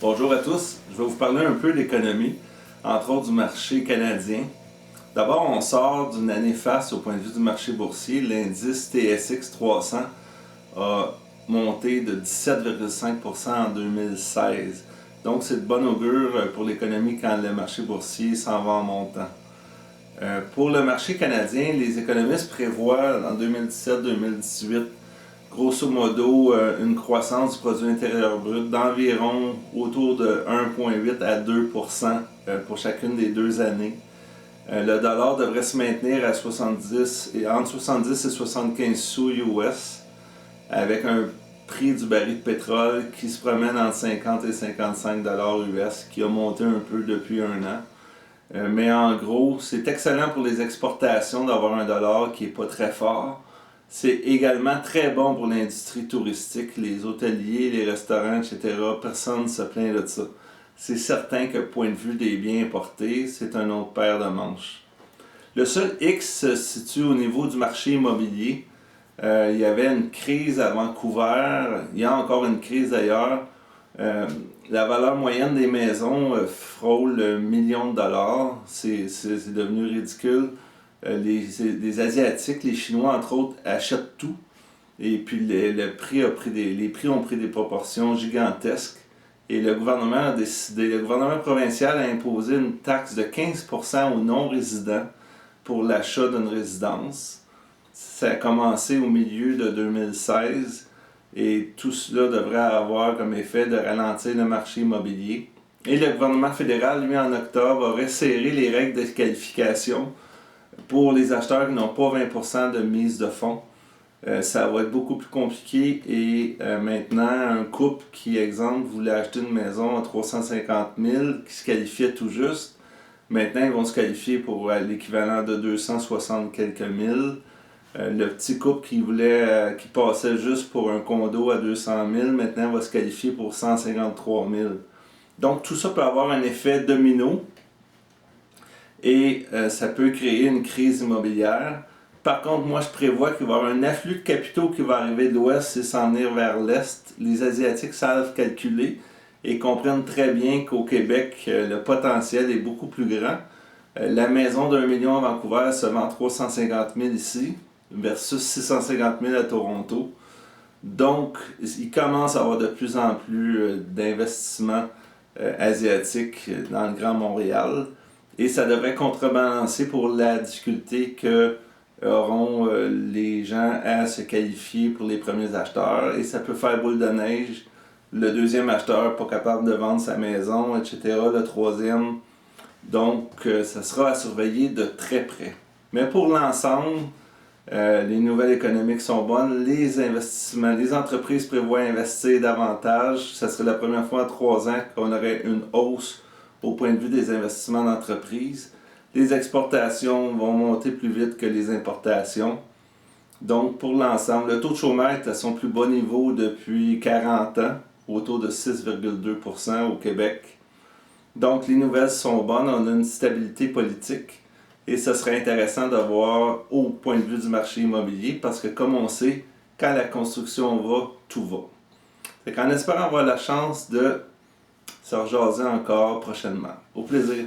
Bonjour à tous, je vais vous parler un peu d'économie, entre autres du marché canadien. D'abord, on sort d'une année faste au point de vue du marché boursier. L'indice TSX 300 a monté de 17,5% en 2016. Donc, c'est de bon augure pour l'économie quand le marché boursier s'en va en montant. Pour le marché canadien, les économistes prévoient en 2017-2018 grosso modo une croissance du produit intérieur brut d'environ autour de 1,8 à 2% pour chacune des 2 années. Le dollar devrait se maintenir à 70 et entre 70 et 75 sous US avec un prix du baril de pétrole qui se promène entre 50 et 55 dollars US qui a monté un peu depuis un an. Mais en gros, c'est excellent pour les exportations d'avoir un dollar qui n'est pas très fort. C'est également très bon pour l'industrie touristique, les hôteliers, les restaurants, etc. Personne ne se plaint de ça. C'est certain que, point de vue des biens importés, c'est un autre paire de manches. Le seul X se situe au niveau du marché immobilier. Il y avait une crise à Vancouver, il y a encore une crise d'ailleurs. La valeur moyenne des maisons frôle le million de dollars. C'est devenu ridicule. Les Asiatiques, les Chinois entre autres, achètent tout. Et puis les prix ont pris des proportions gigantesques. Et le gouvernement a décidé, le gouvernement provincial a imposé une taxe de 15% aux non-résidents pour l'achat d'une résidence. Ça a commencé au milieu de 2016 et tout cela devrait avoir comme effet de ralentir le marché immobilier. Et le gouvernement fédéral, lui, en octobre, a resserré les règles de qualification pour les acheteurs qui n'ont pas 20% de mise de fonds. Ça va être beaucoup plus compliqué et maintenant, un couple qui, exemple, voulait acheter une maison à 350 000 qui se qualifiait tout juste, maintenant ils vont se qualifier pour l'équivalent de 260 quelques mille. Le petit couple qui passait juste pour un condo à 200 000, maintenant va se qualifier pour 153 000. Donc tout ça peut avoir un effet domino et ça peut créer une crise immobilière. Par contre, moi je prévois qu'il va y avoir un afflux de capitaux qui va arriver de l'ouest et s'en venir vers l'est. Les Asiatiques savent calculer et comprennent très bien qu'au Québec, le potentiel est beaucoup plus grand. La maison d'1 million à Vancouver se vend 350 000 ici versus 650 000 à Toronto. Donc, il commence à y avoir de plus en plus d'investissements asiatiques dans le Grand Montréal. Et ça devrait contrebalancer pour la difficulté que auront les gens à se qualifier pour les premiers acheteurs. Et ça peut faire boule de neige. Le deuxième acheteur pas capable de vendre sa maison, etc. Le troisième. Donc, ça sera à surveiller de très près. Mais pour l'ensemble, les nouvelles économiques sont bonnes, les investissements, les entreprises prévoient investir davantage. Ça serait la première fois en 3 ans qu'on aurait une hausse au point de vue des investissements d'entreprise. Les exportations vont monter plus vite que les importations. Donc, pour l'ensemble, le taux de chômage est à son plus bas niveau depuis 40 ans, autour de 6,2% au Québec. Donc, les nouvelles sont bonnes, on a une stabilité politique. Et ce serait intéressant de voir au point de vue du marché immobilier parce que, comme on sait, quand la construction va, tout va. Fait qu'en espérant avoir la chance de se rejaser encore prochainement. Au plaisir!